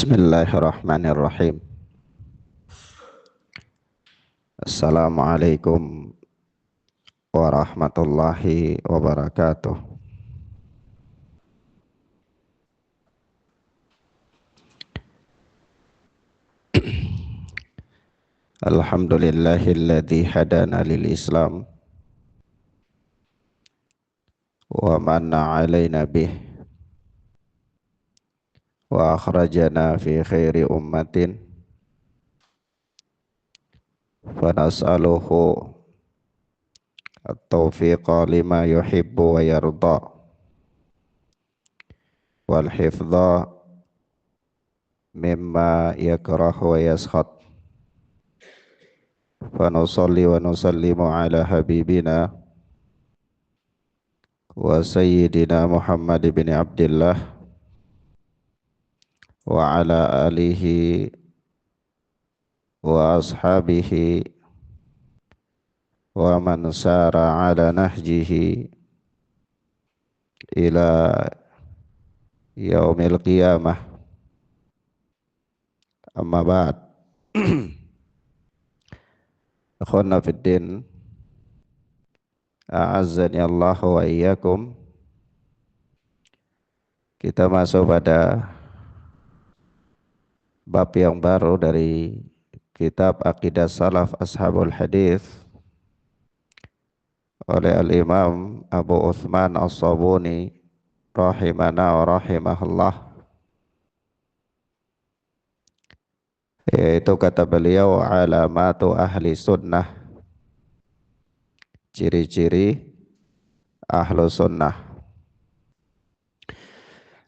Bismillahirrahmanirrahim. Assalamualaikum warahmatullahi wabarakatuh. Alhamdulillahilladzi hadana lil Islam wa manna alaina bih wa akhrajana fi khairi ummatin fa nas'aluhu at-taufiqa lima yuhibbu wa yarda wal hifdha mimma yakrahu wa yaskhad. Fa nusalli wa nusallimu ala habibina wa sayyidina Muhammad bin Abdullah wa ala alihi wa ashabihi wa man sara ala nahjihi ila yaumil qiyamah. Amma ba'd. Akhwana fid din, a'azzani Allah wa iyyakum. Kita masuk pada bab yang baru dari kitab Aqidah Salaf Ashabul Hadis oleh Al-Imam Abu Uthman As-Sabuni rahimana wa rahimahullah, yaitu kata beliau alamatu ahli sunnah, ciri-ciri ahlu sunnah.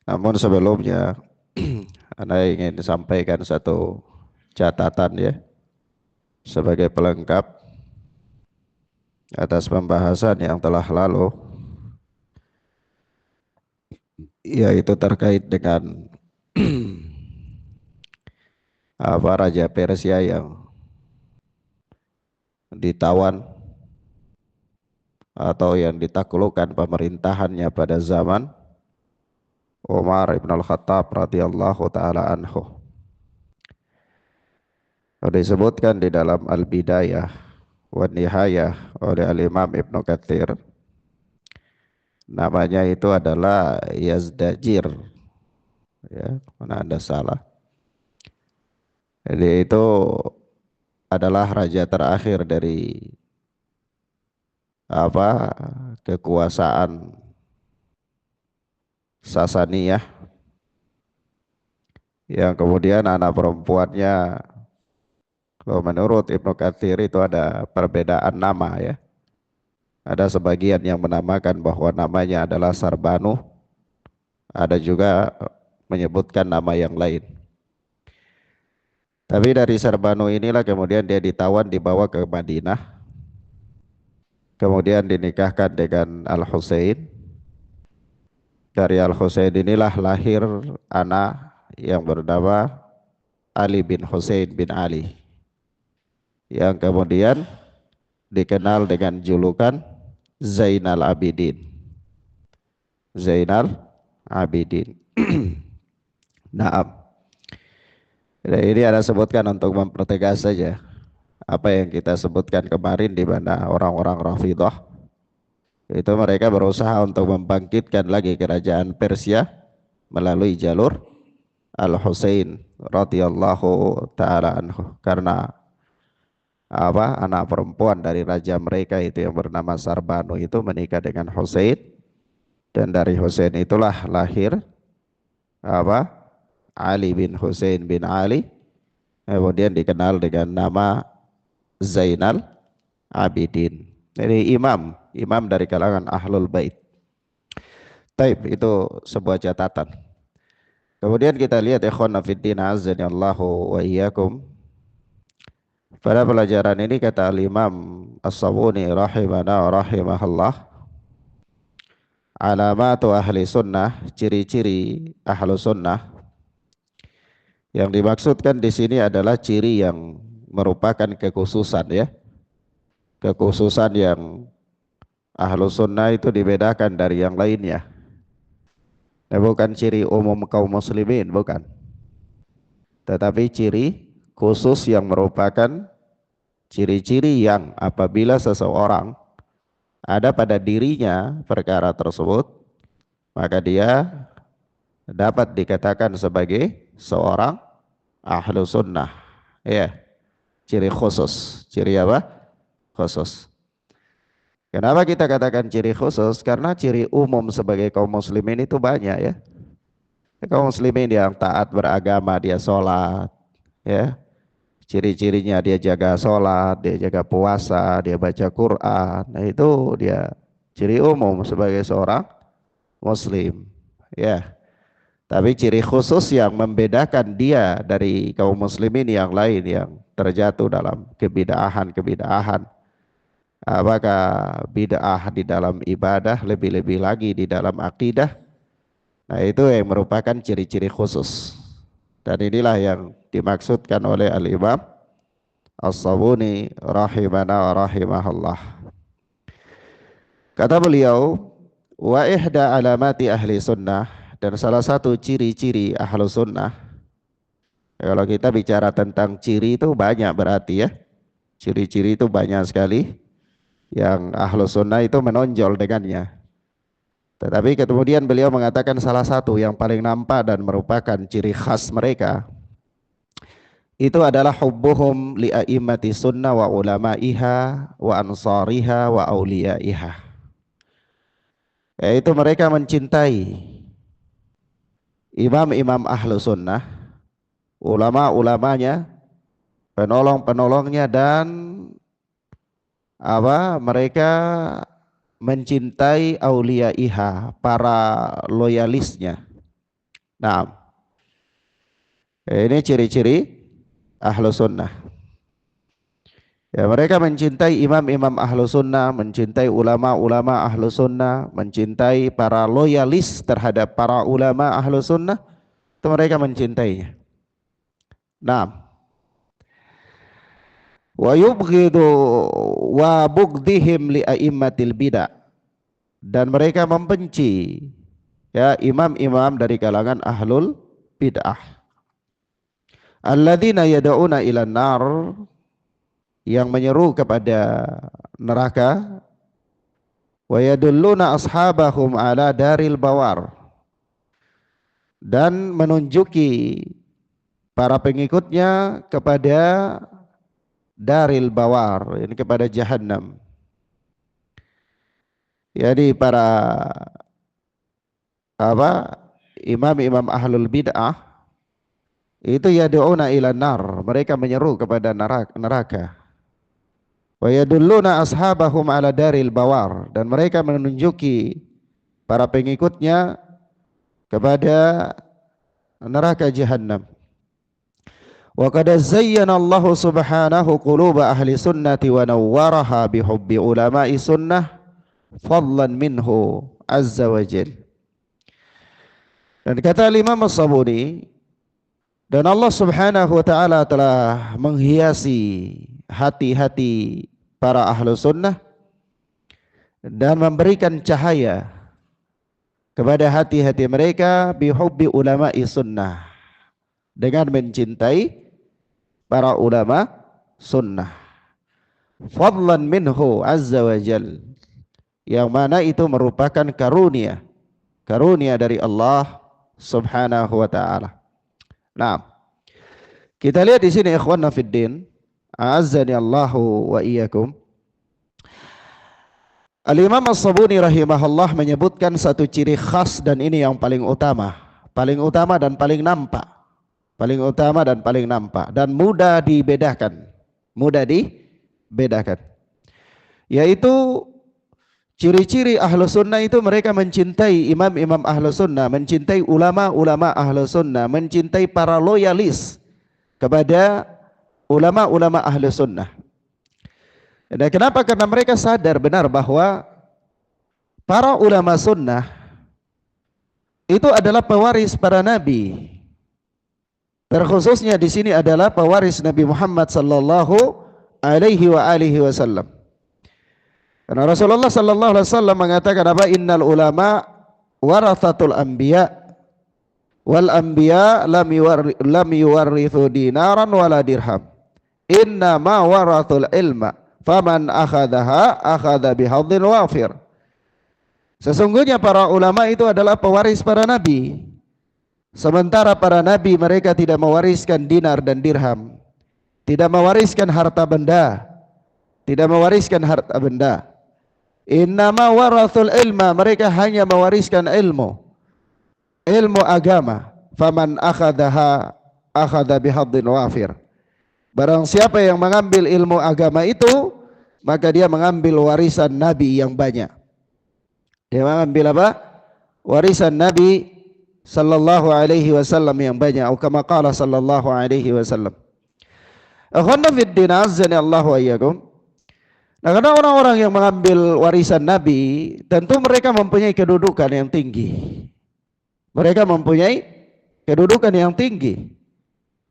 Namun sebelumnya Anda ingin sampaikan satu catatan ya, sebagai pelengkap atas pembahasan yang telah lalu, yaitu terkait dengan Raja Persia yang ditawan atau yang ditaklukkan pemerintahannya pada zaman Umar ibn al-Khattab radhiyallahu ta'ala anhu. Disebutkan di dalam Al-Bidayah wa Nihayah oleh Al-Imam Ibn Katsir, namanya itu adalah Yazdajir ya, mana Anda salah. Jadi itu adalah raja terakhir dari kekuasaan Sasaniyah, yang kemudian anak perempuannya, kalau menurut Ibnu Katsir itu ada perbedaan nama ya. Ada sebagian yang menamakan bahwa namanya adalah Sarbanu, ada juga menyebutkan nama yang lain. Tapi dari Sarbanu inilah kemudian dia ditawan, dibawa ke Madinah, kemudian dinikahkan dengan Al-Husain. Dari Al-Husain inilah lahir anak yang bernama Ali bin Husain bin Ali, yang kemudian dikenal dengan julukan Zainal Abidin. Zainal Abidin. Naam. Ini ada sebutkan untuk mempertegas saja apa yang kita sebutkan kemarin, di mana orang-orang Rafidhah itu mereka berusaha untuk membangkitkan lagi kerajaan Persia melalui jalur Al-Husain radhiyallahu ta'ala anhu, karena anak perempuan dari raja mereka itu yang bernama Sarbanu itu menikah dengan Husain, dan dari Husain itulah lahir Ali bin Husain bin Ali, kemudian dikenal dengan nama Zainal Abidin. Jadi imam dari kalangan Ahlul Bait. Taib, itu sebuah catatan. Kemudian kita lihat ikhwan fiddin azza Allahu wa iyyakum. Pada pelajaran ini kata Al-Imam As-Sabuni rahimana wa rahimahullah, alamatu ahli sunnah, ciri-ciri ahlu sunnah. Yang dimaksudkan di sini adalah ciri yang merupakan kekhususan ya. Kekhususan yang ahlu sunnah itu dibedakan dari yang lainnya. Bukan ciri umum kaum muslimin, bukan. tetapi ciri khusus yang merupakan ciri-ciri yang apabila seseorang ada pada dirinya perkara tersebut, maka dia dapat dikatakan sebagai seorang ahlu sunnah. Ya, ciri khusus. Ciri apa? Khusus. Kenapa kita katakan ciri khusus? Karena ciri umum sebagai kaum muslimin itu banyak ya. Kaum muslimin yang taat beragama, dia sholat, ya. Ciri-cirinya dia jaga sholat, dia jaga puasa, dia baca Quran. Nah itu dia ciri umum sebagai seorang muslim. Ya. Tapi ciri khusus yang membedakan dia dari kaum muslimin yang lain yang terjatuh dalam kebid'ahan. Apakah bid'ah di dalam ibadah, lebih-lebih lagi di dalam akidah. Nah itu yang merupakan ciri-ciri khusus. Dan inilah yang dimaksudkan oleh Al-Imam As-Sabuni rahimana wa rahimahullah. Kata beliau, wa ihda alamati ahli sunnah, dan salah satu ciri-ciri ahlu sunnah. Kalau kita bicara tentang ciri itu banyak berarti ya. Ciri-ciri itu banyak sekali yang ahlu sunnah itu menonjol dengannya. Tetapi kemudian beliau mengatakan salah satu yang paling nampak dan merupakan ciri khas mereka itu adalah hubbuhum li a'immati sunnah wa ulama'iha wa ansariha wa auliyaiha. Yaitu mereka mencintai imam-imam ahlu sunnah, ulama-ulamanya, penolong-penolongnya, dan mereka mencintai auliyaiha, para loyalisnya. Nah, ini ciri-ciri ahlu sunnah. Ya, mereka mencintai imam-imam ahlu sunnah, mencintai ulama-ulama ahlu sunnah, mencintai para loyalis terhadap para ulama ahlu sunnah, itu mereka mencintainya. Nah, wa yubghidu wa bughdihim li a'immatil bid'ah, dan mereka membenci ya imam-imam dari kalangan ahlul bid'ah, alladzina yad'una ilan nar, yang menyeru kepada neraka, wa yadulluna ashabahum ala daril bawar, dan menunjuki para pengikutnya kepada daril bawar, ini kepada jahannam. Jadi para imam-imam ahlul bid'ah itu yad'una ila nar, mereka menyeru kepada neraka. Wa yadulluna ashabahum ala daril bawar, dan mereka menunjuki para pengikutnya kepada neraka jahannam. Wa qad zayyana Allah subhanahu quluba ahli sunnati wa nawwaraha bihubbi ulama'i sunnah fadlan minhu azza wa jal. Dan kata Imam As-Sabuni, dan Allah subhanahu wa ta'ala telah menghiasi hati-hati para ahlu sunnah dan memberikan cahaya kepada hati-hati mereka bihubbi ulama'i sunnah, dengan mencintai para ulama sunnah, fadlan minhu azza wa jal, yang mana itu merupakan karunia dari Allah subhanahu wa ta'ala. Nah, kita lihat di sini ikhwanna fiddin, a'azzani Allahu wa iyyakum. Al-Imam As-Sabuni rahimahullah menyebutkan satu ciri khas, dan ini yang paling utama dan paling nampak. Paling utama dan paling nampak dan mudah dibedakan. Yaitu ciri-ciri ahlu sunnah itu mereka mencintai imam-imam ahlu sunnah, mencintai ulama-ulama ahlu sunnah, mencintai para loyalis kepada ulama-ulama ahlu sunnah. Dan kenapa? Karena mereka sadar benar bahwa para ulama sunnah itu adalah pewaris para nabi. Terkhususnya di sini adalah pewaris Nabi Muhammad sallallahu alaihi wasallam. Karena Rasulullah sallallahu alaihi wasallam mengatakan apa? Innal ulama warathatul anbiya. wal anbiya lam yuwarrithu dinaran wala dirham. Inna ma warathul ilma. Faman akhadaha akhadha bihadzin wafir. Sesungguhnya para ulama itu adalah pewaris para nabi. Sementara para nabi mereka tidak mewariskan dinar dan dirham, tidak mewariskan harta benda, tidak mewariskan harta benda. Innama warathul ilma, mereka hanya mewariskan ilmu, ilmu agama. Faman akhadaha akhadha bihadzin wafir. Barang siapa yang mengambil ilmu agama itu, maka dia mengambil warisan nabi yang banyak. Dia mengambil apa? Warisan nabi sallallahu alaihi wasallam yang banyak. Atau kama qala sallallahu alaihi wasallam. Akhwana fid din azzani Allahu ayyakum. Nah, karena orang-orang yang mengambil warisan Nabi, tentu mereka mempunyai kedudukan yang tinggi. Mereka mempunyai kedudukan yang tinggi.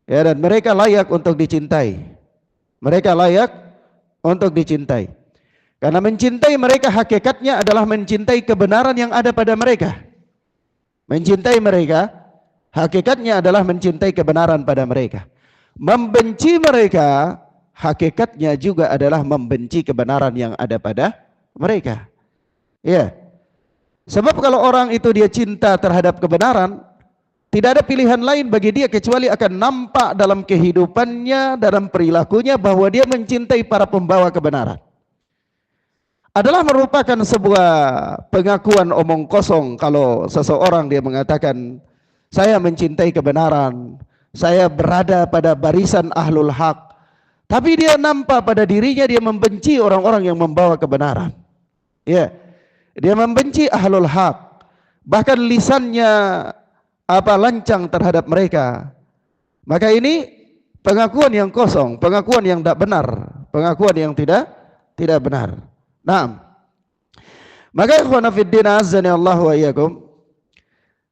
Ya, dan mereka layak untuk dicintai. Mereka layak untuk dicintai. Karena mencintai mereka hakikatnya adalah mencintai kebenaran yang ada pada mereka. Mencintai mereka hakikatnya adalah mencintai kebenaran pada mereka. Membenci mereka hakikatnya juga adalah membenci kebenaran yang ada pada mereka. Ya. Sebab kalau orang itu dia cinta terhadap kebenaran, tidak ada pilihan lain bagi dia kecuali akan nampak dalam kehidupannya, dalam perilakunya bahwa dia mencintai para pembawa kebenaran. Adalah merupakan sebuah pengakuan omong kosong kalau seseorang dia mengatakan saya mencintai kebenaran, saya berada pada barisan ahlul haq. Tapi dia nampak pada dirinya dia membenci orang-orang yang membawa kebenaran. Ya. Dia membenci ahlul haq. Bahkan lisannya lancang terhadap mereka. Maka ini pengakuan yang kosong, pengakuan yang tidak benar, pengakuan yang tidak benar. Naam. Maka ikhwana fid din azzani Allah wa iyyakum.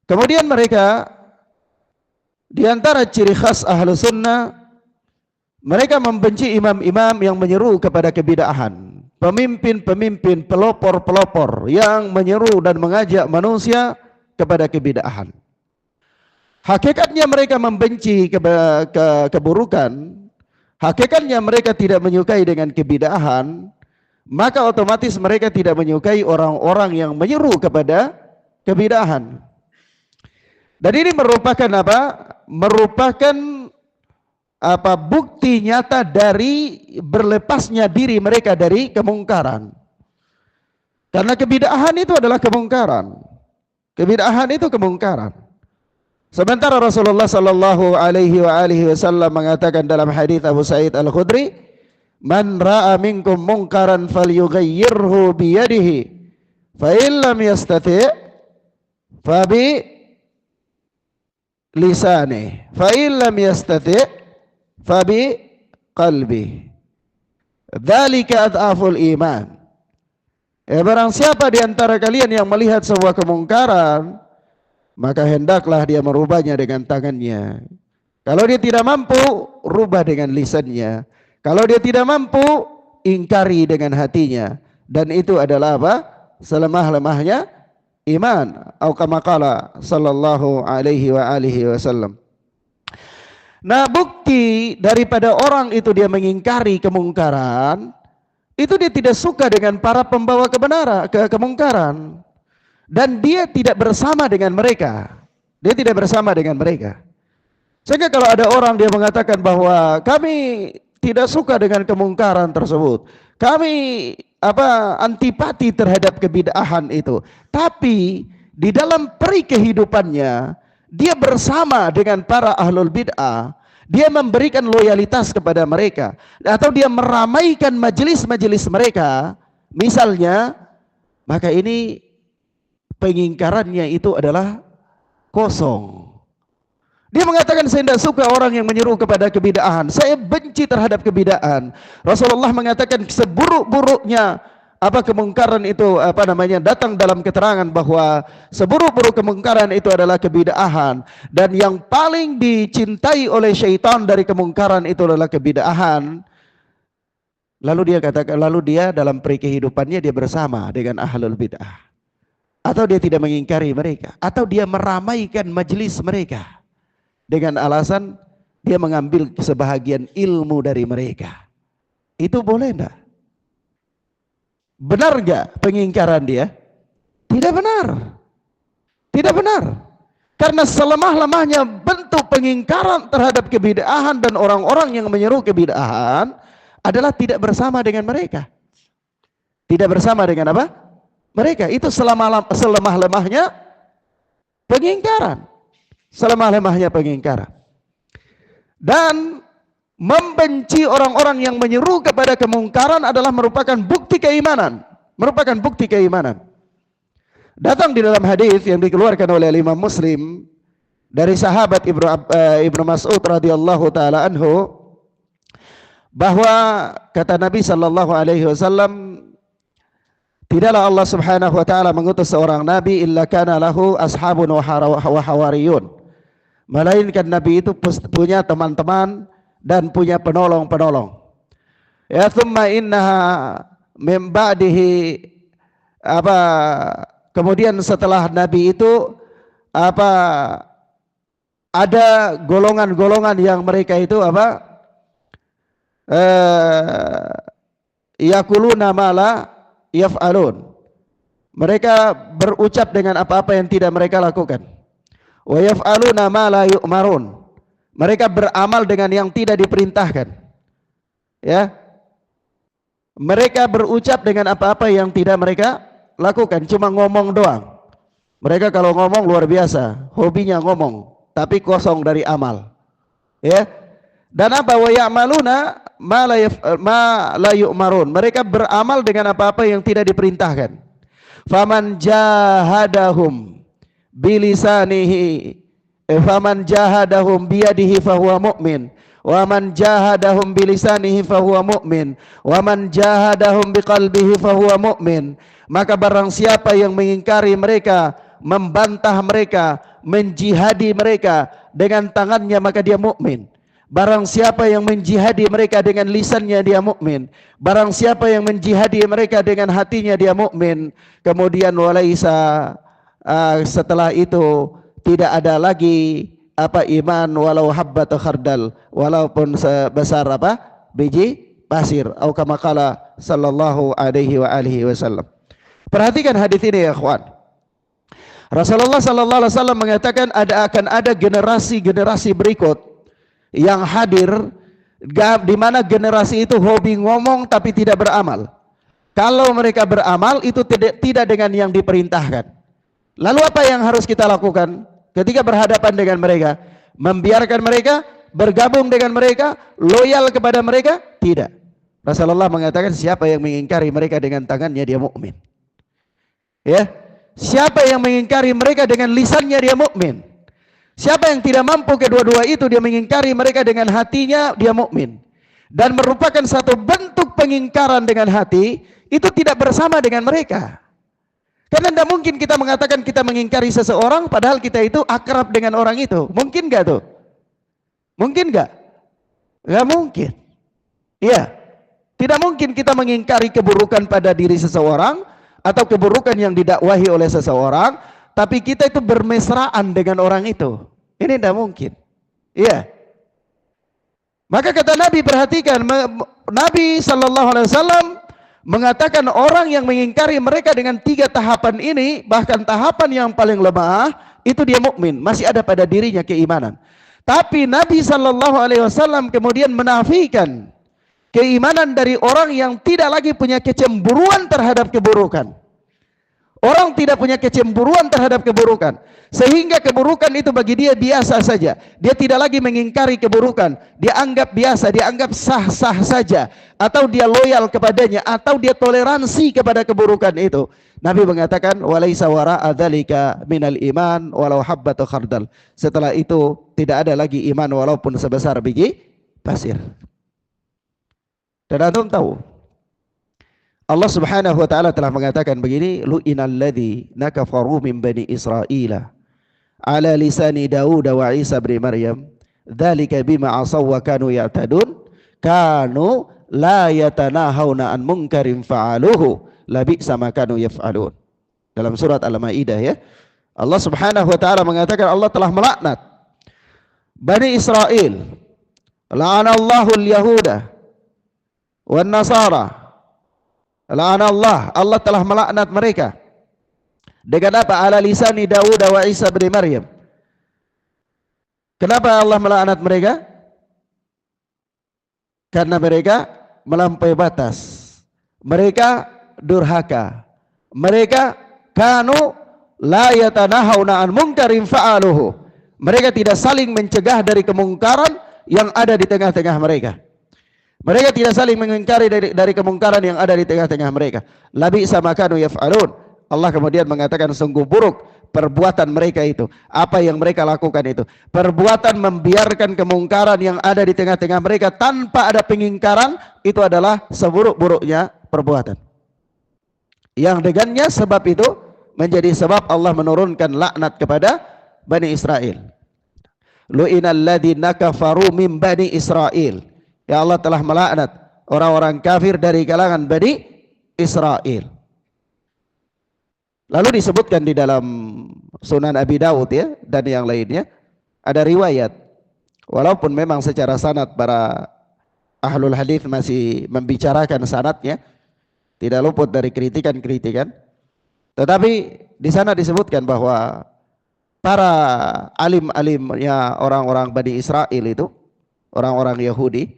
Kemudian mereka di antara ciri khas ahlu sunnah, mereka membenci imam-imam yang menyeru kepada kebid'ahan, pemimpin-pemimpin, pelopor-pelopor yang menyeru dan mengajak manusia kepada kebid'ahan. Hakikatnya mereka membenci keburukan, hakikatnya mereka tidak menyukai dengan kebid'ahan, maka otomatis mereka tidak menyukai orang-orang yang menyeru kepada kebid'ahan. Dan ini merupakan apa? Merupakan bukti nyata dari berlepasnya diri mereka dari kemungkaran. Karena kebid'ahan itu adalah kemungkaran. Kebid'ahan itu kemungkaran. Sementara Rasulullah sallallahu alaihi wasallam mengatakan dalam hadis Abu Sa'id Al-Khudri, "Man ra'a minkum munkaran falyughayyirhu bi yadihi, fa in lam yastati' fa bi lisanihi, fa in lam yastati' fabi qalbi. Dzalika adhaful iman." Barang siapa di antara kalian yang melihat sebuah kemungkaran, maka hendaklah dia merubahnya dengan tangannya. Kalau dia tidak mampu, rubah dengan lisannya. Kalau dia tidak mampu, ingkari dengan hatinya. Dan itu adalah apa? Selemah-lemahnya iman. Atau kama qala sallallahu alaihi wasallam. Nah, bukti daripada orang itu dia mengingkari kemungkaran, itu dia tidak suka dengan para pembawa kebenaran, kemungkaran, dan dia tidak bersama dengan mereka. Dia tidak bersama dengan mereka. Sehingga kalau ada orang dia mengatakan bahwa kami tidak suka dengan kemungkaran tersebut, kami antipati terhadap kebid'ahan itu, tapi di dalam peri kehidupannya dia bersama dengan para ahlul bid'ah, dia memberikan loyalitas kepada mereka, atau dia meramaikan majelis-majelis mereka, misalnya, maka ini pengingkarannya itu adalah kosong. Dia mengatakan saya tidak suka orang yang menyeru kepada kebid'ahan, saya benci terhadap kebid'ahan. Rasulullah mengatakan seburuk-buruknya kemungkaran itu datang dalam keterangan bahwa seburuk-buruk kemungkaran itu adalah kebid'ahan, dan yang paling dicintai oleh syaitan dari kemungkaran itu adalah kebid'ahan. Lalu dia katakan, lalu dia dalam peri kehidupannya dia bersama dengan ahlul bid'ah. atau dia tidak mengingkari mereka, atau dia meramaikan majelis mereka dengan alasan dia mengambil sebahagian ilmu dari mereka. Itu boleh enggak? Benar enggak pengingkaran dia? Tidak benar. Tidak benar. Karena selemah-lemahnya bentuk pengingkaran terhadap kebid'ahan dan orang-orang yang menyeru kebid'ahan adalah tidak bersama dengan mereka. Tidak bersama dengan apa? Mereka. Itu selemah-lemahnya pengingkaran. Selemah-lemahnya pengingkaran. Dan membenci orang-orang yang menyeru kepada kemungkaran adalah merupakan bukti keimanan. Merupakan bukti keimanan. Datang di dalam hadis yang dikeluarkan oleh Imam Muslim dari sahabat Ibnu Mas'ud radhiyallahu taala anhu, bahwa kata Nabi sallallahu alaihi wasallam, tidaklah Allah Subhanahu wa taala mengutus seorang nabi illa kana lahu ashabun wa hawariyun, melainkan nabi itu punya teman-teman dan punya penolong-penolong. Ya, thumma innaha min ba'dihi kemudian setelah Nabi itu ada golongan-golongan yang mereka itu yakuluna ma la yaf'alun. Mereka berucap dengan apa-apa yang tidak mereka lakukan. Wa yaf'aluna ma la yu'marun. Mereka beramal dengan yang tidak diperintahkan. Ya. Mereka berucap dengan apa-apa yang tidak mereka lakukan, cuma ngomong doang. Mereka kalau ngomong luar biasa, hobinya ngomong, tapi kosong dari amal. Ya. Dan apa? Wa ya'maluna ma la yu'marun. Mereka beramal dengan apa-apa yang tidak diperintahkan. Faman jahadahum bilisanihi, faman jahadahum biyadihi fahuwa mu'min. Wa man jahadahum bilisanihi fahuwa mu'min. Wa man jahadahum biqalbihi fahuwa mu'min. Maka barang siapa yang mengingkari mereka, membantah mereka, menjihadi mereka dengan tangannya, maka dia mukmin. Barang siapa yang menjihadi mereka dengan lisannya, dia mukmin. Barang siapa yang menjihadi mereka dengan hatinya, dia mukmin. Kemudian walaisa, setelah itu tidak ada lagi iman walau habbatu khardal, walaupun sebesar biji pasir. Atau kama qala sallallahu alaihi wa alihi wasallam. Perhatikan hadis ini ya ikhwan. Rasulullah sallallahu alaihi wasallam mengatakan akan ada generasi-generasi berikut yang hadir di mana generasi itu hobi ngomong tapi tidak beramal. Kalau mereka beramal itu tidak dengan yang diperintahkan. Lalu apa yang harus kita lakukan ketika berhadapan dengan mereka? Membiarkan mereka, bergabung dengan mereka, loyal kepada mereka? Tidak. Rasulullah mengatakan siapa yang mengingkari mereka dengan tangannya, dia mukmin. Ya, siapa yang mengingkari mereka dengan lisannya, dia mukmin. Siapa yang tidak mampu kedua-dua itu, dia mengingkari mereka dengan hatinya, dia mukmin. Dan merupakan satu bentuk pengingkaran dengan hati, itu tidak bersama dengan mereka. Karena tidak mungkin kita mengatakan kita mengingkari seseorang padahal kita itu akrab dengan orang itu. Mungkin gak tuh? Mungkin gak? Gak mungkin. Iya. Tidak mungkin kita mengingkari keburukan pada diri seseorang atau keburukan yang didakwahi oleh seseorang, tapi kita itu bermesraan dengan orang itu. Ini tidak mungkin. Iya. Maka kata Nabi, perhatikan, Nabi sallallahu alaihi wasallam mengatakan orang yang mengingkari mereka dengan 3 tahapan ini, bahkan tahapan yang paling lemah, itu dia mukmin, masih ada pada dirinya keimanan. Tapi Nabi sallallahu alaihi wasallam kemudian menafikan keimanan dari orang yang tidak lagi punya kecemburuan terhadap keburukan. Orang tidak punya kecemburuan terhadap keburukan, sehingga keburukan itu bagi dia biasa saja. Dia tidak lagi mengingkari keburukan, dia anggap biasa, dia anggap sah-sah saja, atau dia loyal kepadanya, atau dia toleransi kepada keburukan itu. Nabi mengatakan walaisa wara'a dzalika minal iman walau habbatu khardal. Setelah itu tidak ada lagi iman walaupun sebesar biji pasir. Dan antum tahu Allah Subhanahu wa taala telah mengatakan begini, lu'inal ladzina kafaru min bani Israila ala lisani Daud wa Isa bin Maryam dzalika bima asaw wa kanu ya'tadun kanu la yatanahawna an munkarin fa'aluhu labi'sa ma kanu yaf'alun. dalam surat Al-Maidah ya. Allah Subhanahu wa taala mengatakan Allah telah melaknat Bani Israel. La'anallahu al-yahuda wan nasara. La'anallah, Allah telah melaknat mereka. Dengan apa? Ala lisani Daud wa Isa bin Maryam. Kenapa Allah melaknat mereka? Karena mereka melampaui batas. Mereka durhaka. Mereka kanu la yatanahawna an munkarin fa'aluhu. Mereka tidak saling mencegah dari kemungkaran yang ada di tengah-tengah mereka. Mereka tidak saling mengingkari dari kemungkaran yang ada di tengah-tengah mereka. Labi sama kanu yaf'alun. Allah kemudian mengatakan sungguh buruk perbuatan mereka itu. Apa yang mereka lakukan itu? Perbuatan membiarkan kemungkaran yang ada di tengah-tengah mereka tanpa ada pengingkaran, itu adalah seburuk-buruknya perbuatan. Yang dengannya sebab itu menjadi sebab Allah menurunkan laknat kepada Bani Israel. Lu'inal ladzina kafaru min Bani Israel. Ya Allah telah melaknat orang-orang kafir dari kalangan Bani Israel. Lalu disebutkan di dalam Sunan Abi Dawud ya dan yang lainnya ada riwayat, walaupun memang secara sanad para ahlul hadis masih membicarakan sanadnya, tidak luput dari kritikan-kritikan. Tetapi di sana disebutkan bahwa para alim-alimnya orang-orang Bani Israel itu, orang-orang Yahudi,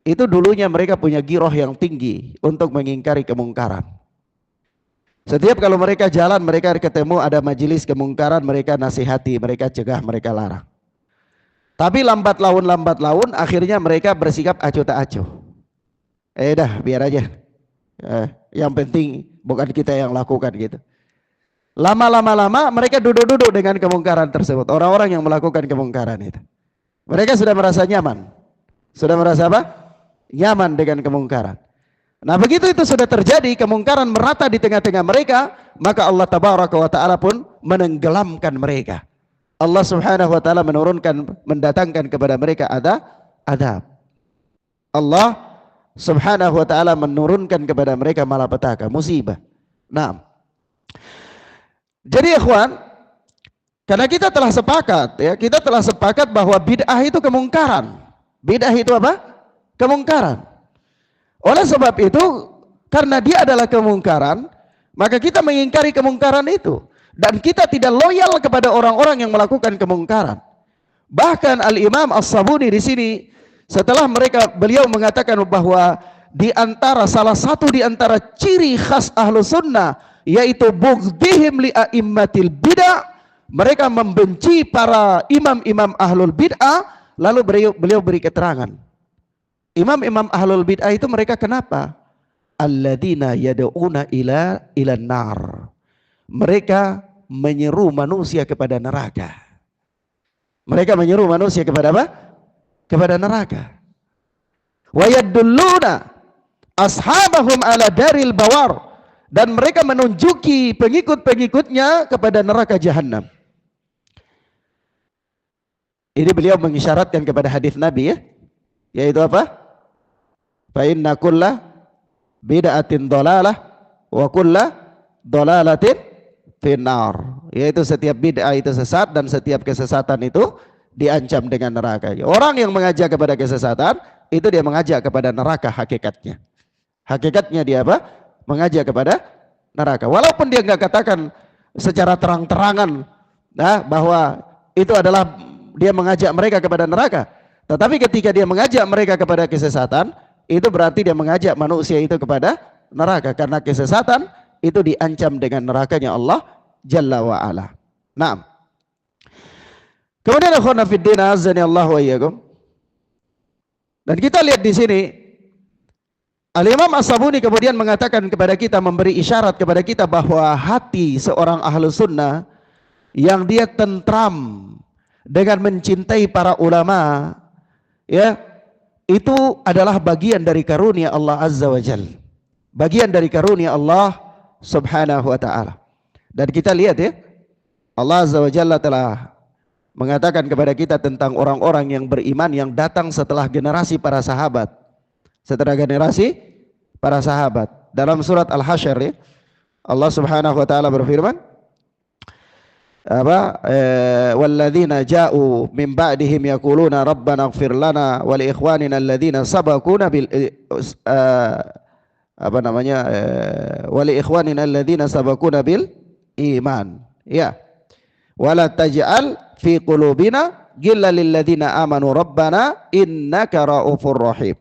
itu dulunya mereka punya giroh yang tinggi untuk mengingkari kemungkaran. Setiap kalau mereka jalan, mereka ketemu ada majelis kemungkaran, mereka nasihati, mereka cegah, mereka larang. Tapi lambat laun, akhirnya mereka bersikap acuh tak acuh. Dah biar aja. Yang penting bukan kita yang lakukan gitu. Lama mereka duduk-duduk dengan kemungkaran tersebut. Orang-orang yang melakukan kemungkaran itu, mereka sudah merasa nyaman. Sudah merasa apa? Nyaman dengan kemungkaran. Nah begitu itu sudah terjadi, kemungkaran merata di tengah-tengah mereka, maka Allah Tabaraka wa Ta'ala pun menenggelamkan mereka. Allah Subhanahu wa Ta'ala mendatangkan kepada mereka adab. Allah Subhanahu wa Ta'ala menurunkan kepada mereka malapetaka, musibah. Nah, jadi ikhwan, karena kita telah sepakat ya, kita telah sepakat bahwa bid'ah itu kemungkaran. Bid'ah itu apa? Kemungkaran. Oleh sebab itu, karena dia adalah kemungkaran, maka kita mengingkari kemungkaran itu, dan kita tidak loyal kepada orang-orang yang melakukan kemungkaran. Bahkan Al-Imam As-Sabuni di sini, setelah beliau mengatakan bahwa di antara salah satu di antara ciri khas ahlu sunnah, yaitu bughdihim li'a'immatil bid'ah, mereka membenci para imam-imam ahlul bid'ah. Lalu beliau beri keterangan, imam-imam ahlul bid'ah itu mereka kenapa? Alladzina yad'una ila nar. Mereka menyeru manusia kepada neraka. Mereka menyeru manusia kepada apa? Kepada neraka. Wa yadulluna ashabahum ala daril bawar. Dan mereka menunjuki pengikut-pengikutnya kepada neraka jahanam. Ini beliau mengisyaratkan kepada hadis Nabi ya, yaitu apa? Fa inna kulla bid'atin dhalalah wa kulla dhalalatin finnar. Yaitu setiap bid'ah itu sesat dan setiap kesesatan itu diancam dengan neraka. Orang yang mengajak kepada kesesatan itu dia mengajak kepada neraka hakikatnya. Hakikatnya dia apa? Mengajak kepada neraka. Walaupun dia enggak katakan secara terang-terangan bahwa itu adalah dia mengajak mereka kepada neraka, tetapi ketika dia mengajak mereka kepada kesesatan, itu berarti dia mengajak manusia itu kepada neraka, karena kesesatan itu diancam dengan nerakanya Allah Jalla wa Ala. Nah, kemudian akhwana fid din azani Allah wa iyyakum. Dan kita lihat di sini Al-Imam As-Sabuni kemudian mengatakan kepada kita, memberi isyarat kepada kita bahwa hati seorang ahlu sunnah yang dia tentram dengan mencintai para ulama, ya, itu adalah bagian dari karunia Allah Azza wa Jalla, bagian dari karunia Allah Subhanahu wa Ta'ala. Dan kita lihat ya, Allah Azza wa Jalla telah mengatakan kepada kita tentang orang-orang yang beriman yang datang setelah generasi para sahabat. Setelah generasi para sahabat, dalam surat Al-Hasyr ya, Allah Subhanahu wa taala berfirman, apa walladzina ja'u min ba'dihim yaquluna rabbana ighfir lana wa li ikhwanina alladzina sabaquna bil apa namanya wa li ikhwanina alladzina sabaquna bil iman, ya, wala taj'al fi qulubina ghillan lil ladzina amanu rabbana innaka raufur rahim.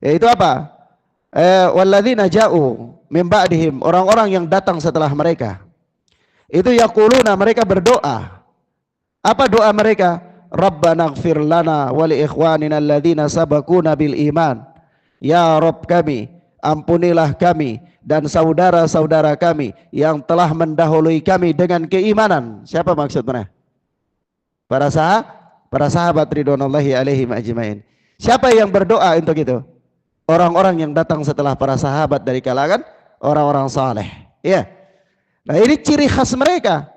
Yaitu apa? Walladzina ja'u min ba'dihim, orang-orang yang datang setelah mereka. Itu yaquluna, mereka berdoa. Apa doa mereka? Rabbana ighfir lana wa li ikhwanina alladzina sabaquna bil iman. Ya Rabb kami, ampunilah kami dan saudara-saudara kami yang telah mendahului kami dengan keimanan. Siapa maksudnya? Para sahabat ridwanullahi alaihim ajmain. Siapa yang berdoa untuk itu? Orang-orang yang datang setelah para sahabat dari kalangan orang-orang saleh. Ya. Nah, ini ciri khas mereka.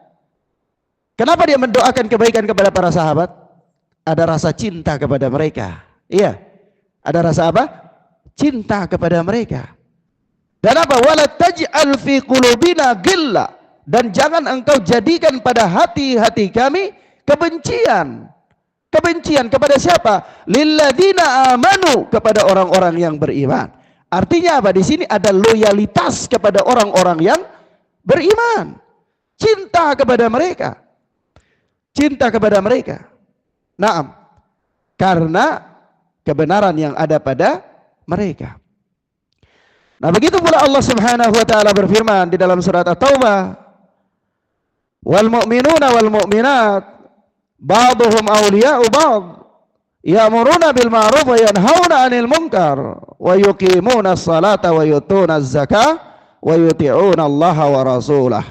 Kenapa dia mendoakan kebaikan kepada para sahabat? Ada rasa cinta kepada mereka. Iya. Ada rasa apa? Cinta kepada mereka. Dan apa? Wala taj'al fi qulubina ghilla, dan jangan engkau jadikan pada hati-hati kami kebencian. Kebencian kepada siapa? Lilladzina amanu, kepada orang-orang yang beriman. Artinya apa? Di sini ada loyalitas kepada orang-orang yang beriman, cinta kepada mereka, cinta kepada mereka. Naam, karena kebenaran yang ada pada mereka. Nah, begitu pula Allah Subhanahu wa taala berfirman di dalam surat At-Taubah, wal mu'minuna wal mu'minat ba'dhum awliya'u ba'd ya'muruna bil ma'ruf wa yanhauna 'anil munkar wa yuqimuna as-salata wa yutuna az-zakata wa yuti'una Allah wa rasulah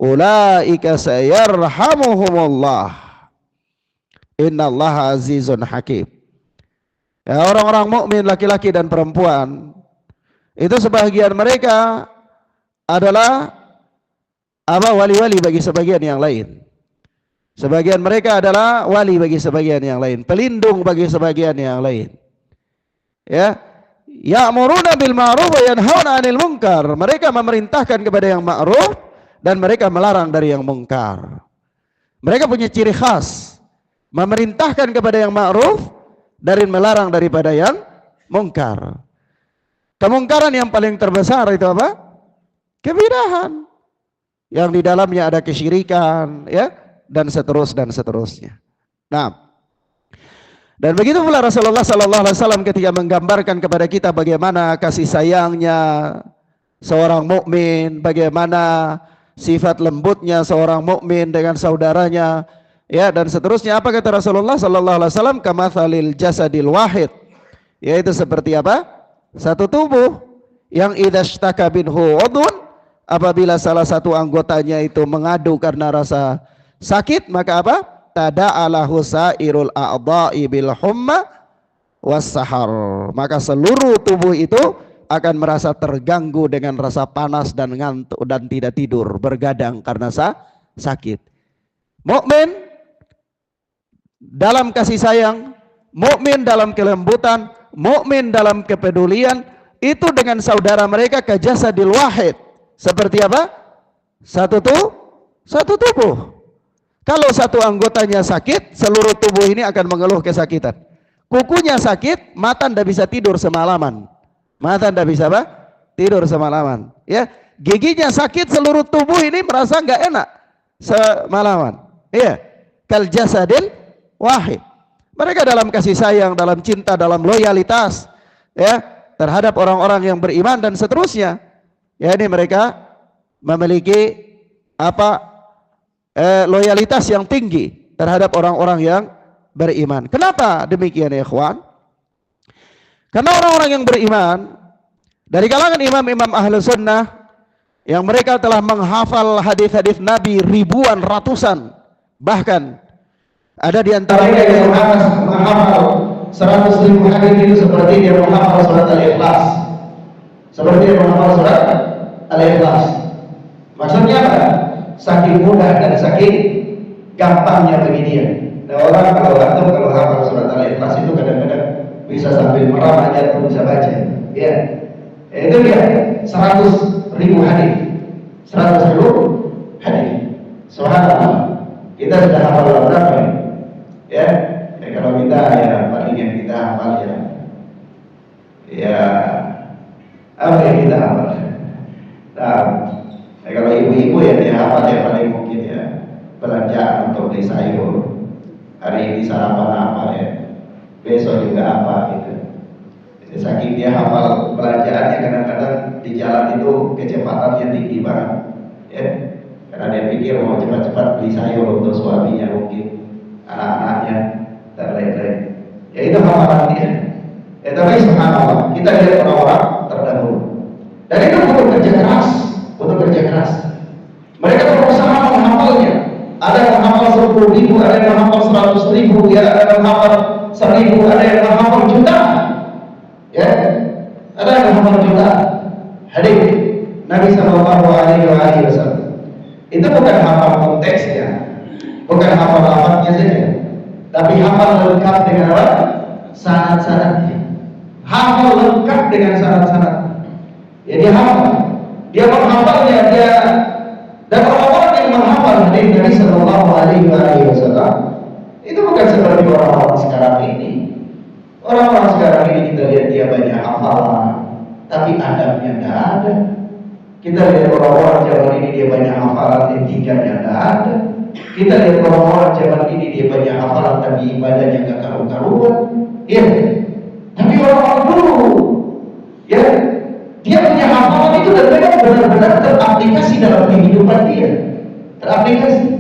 ulaika sayarhamuhumullah innallaha azizun hakim. Ya, orang-orang mukmin laki-laki dan perempuan itu sebagian mereka adalah apa? Wali-wali bagi sebagian yang lain. Sebagian mereka adalah wali bagi sebagian yang lain, pelindung bagi sebagian yang lain. Ya, ya'muruna bil ma'ruf wa yanhauna 'anil munkar. Mereka memerintahkan kepada yang ma'ruf dan mereka melarang dari yang mungkar. Mereka punya ciri khas, memerintahkan kepada yang ma'ruf dan melarang daripada yang mungkar. Kemungkaran yang paling terbesar itu apa? Kebidahan. Yang di dalamnya ada kesyirikan, ya, dan seterusnya. Nah, dan begitu pula Rasulullah sallallahu alaihi wasallam ketika menggambarkan kepada kita bagaimana kasih sayangnya seorang mukmin, bagaimana sifat lembutnya seorang mukmin dengan saudaranya, ya, dan seterusnya. Apa kata Rasulullah sallallahu alaihi wasallam? Kamatsalil jasadil wahid, yaitu seperti apa? Satu tubuh yang idzashtaka minhu udhun, apabila salah satu anggotanya itu mengadu karena rasa sakit, maka apa? Tada'alahu sairul a'dha'i bil humma was sahar, maka seluruh tubuh itu akan merasa terganggu dengan rasa panas dan ngantuk dan tidak tidur, bergadang karena sakit. Mukmin dalam kasih sayang, mukmin dalam kelembutan, mukmin dalam kepedulian itu dengan saudara mereka kajasadil wahid, seperti apa? Satu tubuh. Kalau satu anggotanya sakit, seluruh tubuh ini akan mengeluh kesakitan. Kukunya sakit, mata tidak bisa tidur semalaman. Mata tidak bisa apa? Tidur semalaman. Ya, giginya sakit, seluruh tubuh ini merasa nggak enak semalaman. Iya, kal jasadil wahid. Mereka dalam kasih sayang, dalam cinta, dalam loyalitas, ya, terhadap orang-orang yang beriman dan seterusnya. Ya, ini mereka memiliki apa? Loyalitas yang tinggi terhadap orang-orang yang beriman. Kenapa demikian ya ikhwan? Karena orang-orang yang beriman dari kalangan imam-imam ahlu sunnah yang mereka telah menghafal hadis-hadis Nabi ribuan, ratusan, bahkan ada di antara mereka yang menghafal 100.000 hadis itu seperti dia menghafal surat Al-Ikhlas. Seperti dia menghafal surat Al-Ikhlas. Maksudnya apa? Saking mudah dan saking gampangnya bagi dia. Nah, orang kalau hafal surat Al-Ikhlas itu kadang-kadang bisa sambil meraba jantung bisa baca. Ya, itu dia 100.000 ribu hadis, 100.000 hadis. Subhanallah. Kita sudah hafal berapa ya? Ya, kalau kita ya paling yang kita hafal ya apa yang kita hafal? Nah, kalau ibu-ibu ya dia hafal ya paling mungkin ya belanjaan untuk beli sayur. Hari ini sarapan apa ya? Besok juga apa gitu. Jadi saking dia hafal belanjaannya, kadang-kadang di jalan itu kecepatannya tinggi banget, ya. Karena dia pikir mau cepat-cepat beli sayur untuk suaminya mungkin, anak-anaknya dan lain-lain. Ya itu hafalan dia. Ya tapi subhanallah, kita lihat orang-orang terdahulu. Dan itu butuh kerja keras, butuh kerja keras. Mereka berusaha menghafalnya. Ada yang menghafal 10.000, ada yang menghafal 100.000, ya, ada yang menghafal 1.000, ada yang menghafal jutaan, ya, ada yang menghafal jutaan. Hadis Nabi Sallallahu Alaihi Wasallam itu bukan hafal konteksnya, bukan hafal lafaznya saja, tapi hafal lengkap dengan apa? Syarat-syaratnya. Hafal lengkap dengan syarat-syaratnya. Jadi hafal, dia menghafalnya, dia dan orang-orang yang menghafal hadis Nabi Sallallahu Alaihi Wasallam itu bukan seperti orang-orang sekarang ini. Orang-orang sekarang ini kita lihat dia banyak hafalan, tapi adabnya tidak ada. Kita lihat orang-orang zaman ini dia banyak hafalan, etikanya tidak ada. Kita lihat orang-orang zaman ini dia banyak hafalan, tapi ibadahnya nggak karu-karuan. Ya, tapi orang-orang dulu, ya, dia punya hafalan itu dan mereka benar-benar teraplikasi dalam kehidupan dia, teraplikasi.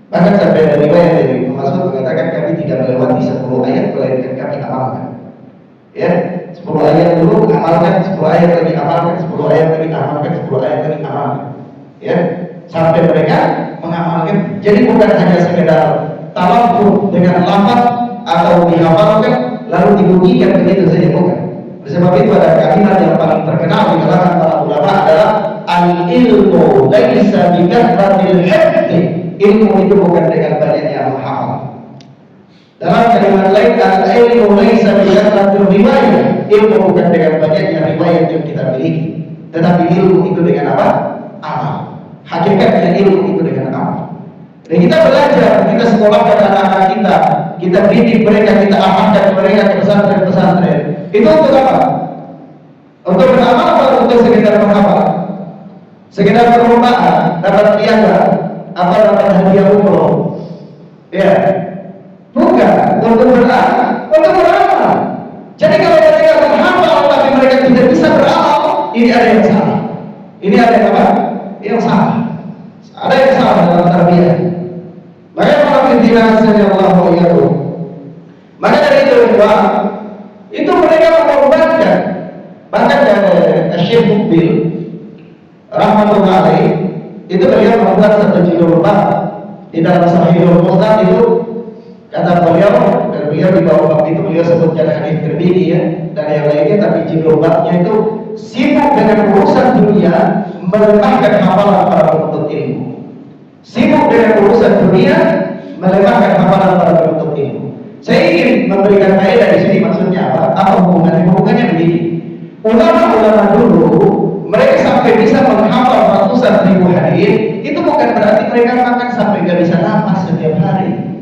Bahkan sampai ada riwayat dari Ibnu Mas'ud mengatakan kami tidak melewati 10 ayat melainkan kami amalkan. Ya, 10 ayat dulu amalkan, 10 ayat lagi amalkan, 10 ayat lagi amalkan, 10 ayat lagi amalkan. Ya, sampai mereka mengamalkan. Jadi bukan hanya sekedar talaffuz dengan lafaz atau dihafalkan lalu dibunyikan begitu saja, bukan. Sebab itu ada kalimat yang paling terkenal di kalangan para ulama adalah al-ilmu laisa bi kathratil hifdz. Ilmu itu bukan dengan banyaknya menghafal. Dalam kalimat lain, al-ilmu laisa bi kathratil riwayah. Ilmu bukan dengan banyaknya riwayat yang kita miliki, tetapi ilmu itu dengan apa? Amal. Hakikatnya ilmu itu dengan amal. Dan kita belajar, kita sekolahkan anak-anak kita didik mereka, kita amalkan mereka ke pesantren-pesantren. Itu untuk apa? Untuk beramal atau untuk sekedar menghafal? Sekedar perlombaan, dapat piala, apa dapat hadiah umroh? Ya, bukan. Untuk beramal, untuk beramal. Jadi kalau mereka menghafal tapi mereka tidak bisa beramal, ini ada yang salah. Ini ada yang apa? Yang salah. Ada yang salah dalam tarbiyah. Maka para pimpinan Allah wa maka dari itu mereka mengorbankan. Bahkan dari Syekh Mukbil rahmatullah alaih itu beliau membuat satu judul bab di dalam Sahihul Musnad itu, kata beliau, dan beliau di bawah bab itu beliau sebutkan hadis Tirmidzi ya dan yang lainnya, tapi judul babnya itu sibuk dengan urusan dunia melemahkan hafalan para penuntut ilmu. Sibuk dengan urusan dunia melemahkan hafalan para penuntut ilmu. Saya ingin memberikan faedah di sini, maksudnya apa? Apa hubungannya? Hubungannya begini. Ulama-ulama dulu mereka sampai bisa menghafal ratusan ribu hadis, itu bukan berarti mereka makan sampai nggak bisa nafas setiap hari.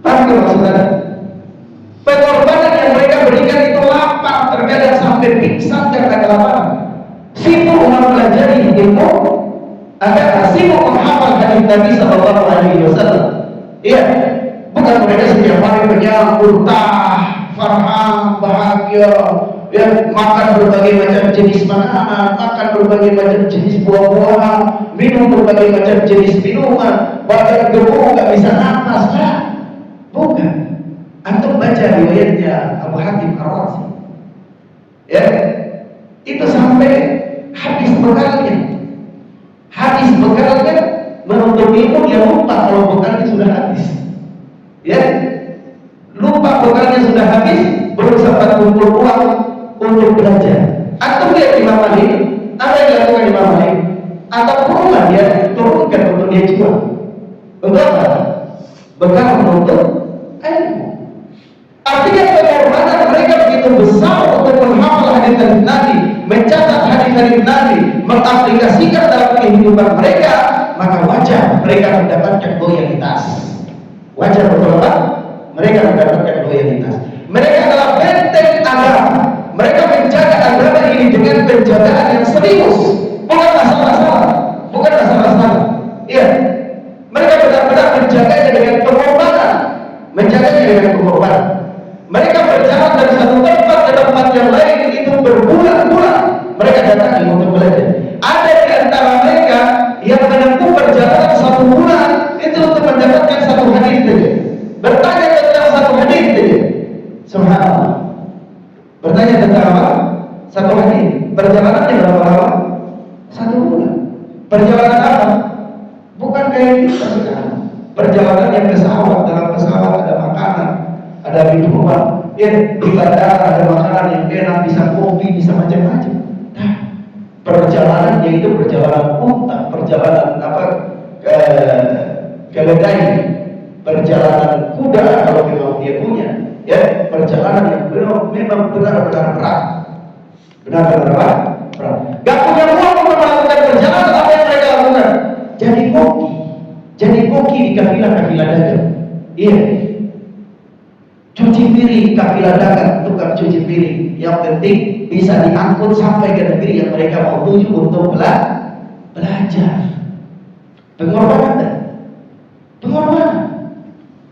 Paham maksudnya? Pengorbanan yang mereka berikan itu lapar, terkadang sampai pingsan karena kelaparan. Sibuk mempelajari ilmu, agar sibuk menghafal hadis Nabi Sallallahu Alaihi Wasallam. Iya. Bukan mereka setiap hari menyambut farhan, bahagia, ya, makan berbagai macam jenis makanan, makan berbagai macam jenis buah-buahan, minum berbagai macam jenis minuman, bahkan gemuk nggak bisa nafas, lah. Bukan. Antum baca riwayatnya Abu Hatim Ar-Razi, ya, itu sampai habis bekalnya menuntut ilmu, dia lupa kalau bekalnya sudah habis. Ya, lupa bekalnya sudah habis, belum sempat kumpul uang untuk belajar. Atau lihat Imam Malik, apa yang dilakukan Imam Malik? Atau rumah dia turunkan untuk dia jual. Untuk apa? Bekal menuntut ilmu. Artinya pengorbanan mereka begitu besar untuk menghafal hadis Nabi, mencatat hadis Nabi, mereka mendapatkan loyalitas. Wajar betul Pak? Mereka mendapatkan loyalitas. Mereka adalah benteng agama. Mereka menjaga agama ini dengan penjagaan yang serius, bukan masalah-masalah, bukan masalah-masalah. Iya, mereka benar-benar menjaganya dengan pengorbanan, menjaganya dengan pengorbanan. Mereka berjalan dari satu tempat ke tempat yang lain itu berbulan-bulan. Mereka datangi untuk belajar. Ada di antara mereka yang menempuh perjalanan 1 bulan itu untuk mendapatkan 1 hadis saja. Bertanya tentang 1 hadis saja. Subhanallah. Bertanya tentang apa? 1 hadis. Perjalanannya berapa lama? 1 bulan. Perjalanan apa? Bukan kayak kita sekarang. Perjalanan yang pesawat, dalam pesawat ada makanan, ada minuman, ya di bandara ada makanan yang enak, bisa kopi, bisa macam-macam. Nah, perjalanannya itu perjalanan unta, perjalanan apa? Keledai, perjalanan kuda kalau memang dia punya, ya perjalanan yang memang benar-benar berat, benar-benar berat. Gak punya uang untuk melakukan perjalanan, apa yang mereka lakukan? Jadi koki di kafilah-kafilah dagang. Iya. Cuci piring kafilah dagang, tukang cuci piring. Yang penting bisa diangkut sampai ke negeri yang mereka mau tuju untuk belajar. Pengorbanan.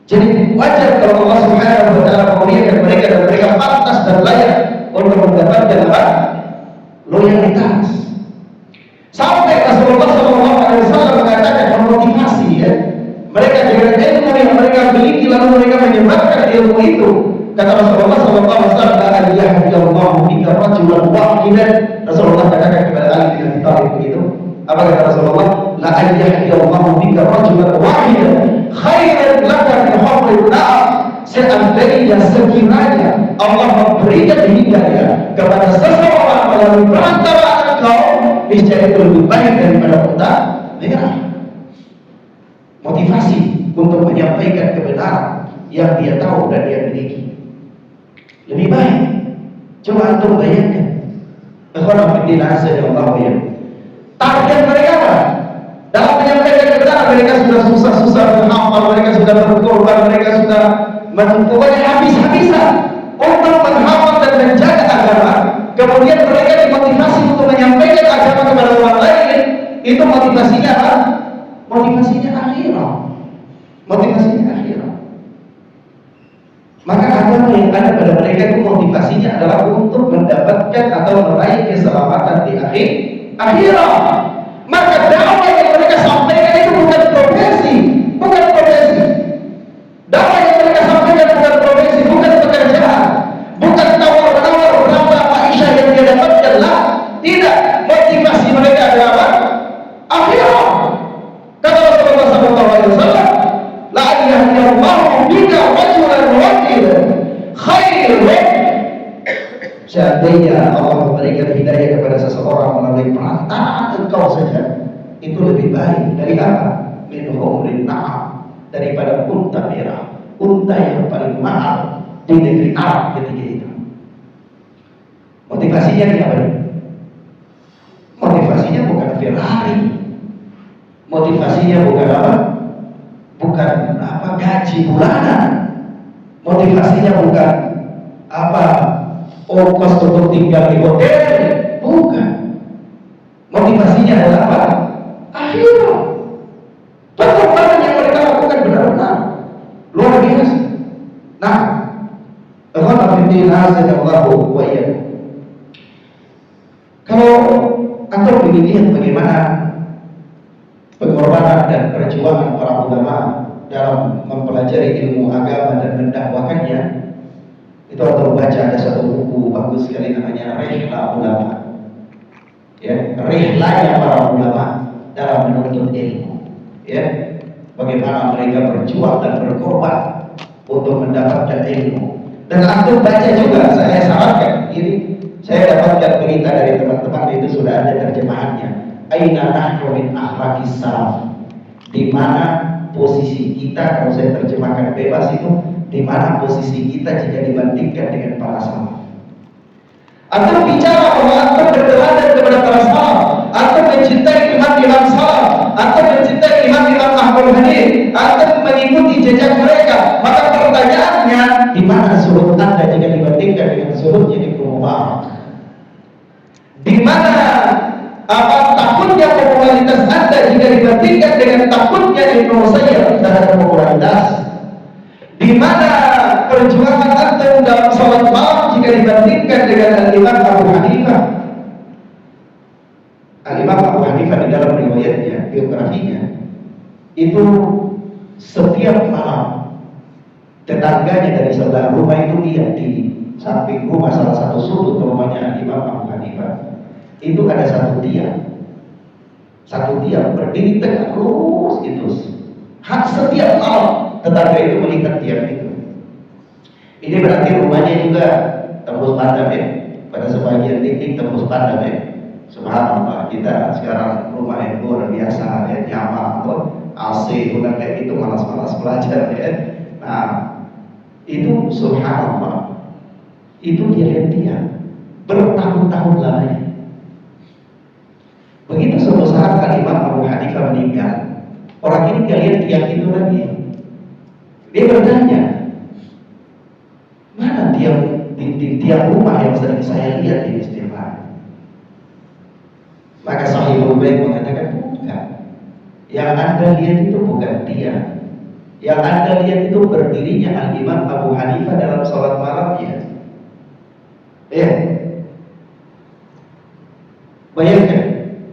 Jadi wajar kalau Allah Subhanahu wa taala memuliakan mereka dan mereka pantas dan layak untuk mendapatkan apa? Loyalitas. Sampai Rasulullah SAW mengatakan memotivasi ya. Mereka dengan ilmu yang mereka miliki lalu mereka menyebarkan ilmu itu. Kata Rasulullah SAW, "La yahdillahu bika rajulan wahidan." Rasulullah katakan kepada Ali bin Abi Thalib begitu. Apa kata Rasulullah? "La yahdillahu bika rajulan wahidan khairan laka min humrin na'am." Seandainya sekiranya Allah memberikan hidayah kepada seseorang melalui perantaraan engkau, niscaya itu lebih baik daripada unta merah. Motivasi untuk menyampaikan kebenaran yang dia tahu dan dia miliki lebih baik. Coba antum bayangkan, ya. Target mereka apa? Dalam menyampaikan kebenaran mereka sudah susah-susah menghafal, mereka sudah berkorban, mereka sudah pokoknya habis-habisan untuk menghafal dan menjaga agama. Kemudian mereka dimotivasi untuk menyampaikan agama kepada orang lain. Itu motivasinya apa? Motivasinya akhirat. Maka agama yang ada pada mereka itu motivasinya adalah untuk mendapatkan atau meraih keselamatan di akhirat. Maka dakwah yang mereka sampaikan itu bukan profesi. Dakwah yang mereka sampaikan bukan profesi, bukan pekerjaan, bukan tawar-menawar berapa Aisyah yang dia dapatkan lah. Tidak, motivasi mereka adalah apa? Akhirat. Kata Rasulullah SAW, "La yahdillahu bika rajulan wahidan khairun." Seandainya Allah memberikan hidayah kepada seseorang melalui perantaraan engkau saja, itu lebih baik dari apa? Min humrin na'am, daripada unta merah, unta yang paling mahal di negeri Arab ketika itu. Motivasinya apa? Motivasinya bukan Ferrari, motivasinya bukan apa? Bukan apa gaji bulanan, motivasinya bukan apa ongkos untuk tinggal di hotel, bukan. Motivasinya adalah apa? Akhirat. Pengorbanan yang mereka lakukan benar-benar luar biasa. Nah, kalau antum ingin lihat bagaimana pengorbanan dan perjuangan para ulama dalam mempelajari ilmu agama dan mendakwakannya, itu antum baca ada satu buku bagus sekali namanya Rihlah Ulama. Ya, rihlanya para ulama dalam menuntut ilmu. Ya, bagaimana mereka berjuang dan berkorban untuk mendapatkan ilmu. Dan antum baca juga, saya sarankan ini, saya dapatkan berita dari teman-teman itu sudah ada terjemahannya. Aina nahnu min akhlaqis salaf. Di mana posisi kita, kalau saya terjemahkan bebas itu, di mana posisi kita jika dibandingkan dengan para salaf. Antum bicara bahwa antum berteladan kepada para salaf, antum mencintai imam-imam salaf, antum mencintai imam-imam Abu Hanif, antum mengikuti jejak mereka. Maka pertanyaannya, di mana zuhud Anda jika dibandingkan dengan zuhudnya Ibnu Mubarak? Di mana takutnya popularitas Anda jika dibandingkan dengan takutnya Ibnu Musayyib terhadap popularitas? Di mana perjuangan Anda dalam sholat malam jika dibandingkan dengan Al-Imam Abu Hanifah? Al-Imam Abu Hanifah di dalam riwayatnya, biografinya, itu setiap malam tetangganya dari sebelah rumah itu lihat di samping rumah salah satu sudut rumahnya Imam Abu Hanifah itu ada satu tiang berdiri tegak lurus itu. Setiap malam tetangga itu melihat tiang itu. Ini berarti rumahnya juga tembus padam ya, pada sebagian titik tembus padam ya. Subhanallah, kita sekarang rumah yang luar biasa ya, nyaman tuh, AC udah kayak gitu, malas-malas belajar ya. Nah, itu subhanallah, itu dia lihat dia bertahun-tahun lamanya. Begitu suatu saat Imam Abu Hanifah meninggal, orang ini gak lihat tiang itu lagi. Dia bertanya, mana tiang rumah yang sering saya lihat di istighfar? Maka Sahihul Bait mengatakan bukan. Yang Anda lihat itu bukan dia. Yang Anda lihat itu berdirinya Al-Imam Abu Hanifah dalam sholat malamnya. Ya. Bayangkan,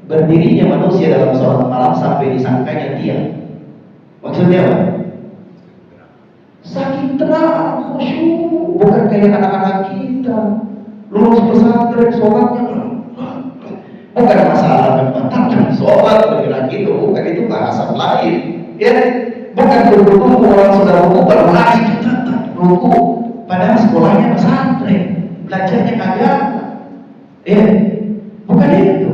berdirinya manusia dalam sholat malam sampai disangkanya dia. Maksudnya apa? Saking tenang, khusyuk, bukan kayak anak-anak kita lulus pesantren sholatnya bukan masalah membatalkan sholat bergerak itu, bukan, itu bahasan lain ya. Bukan betul-betul orang sudah ruku baru lari ruku, padahal sekolahnya pesantren, belajarnya agama ya, bukan itu.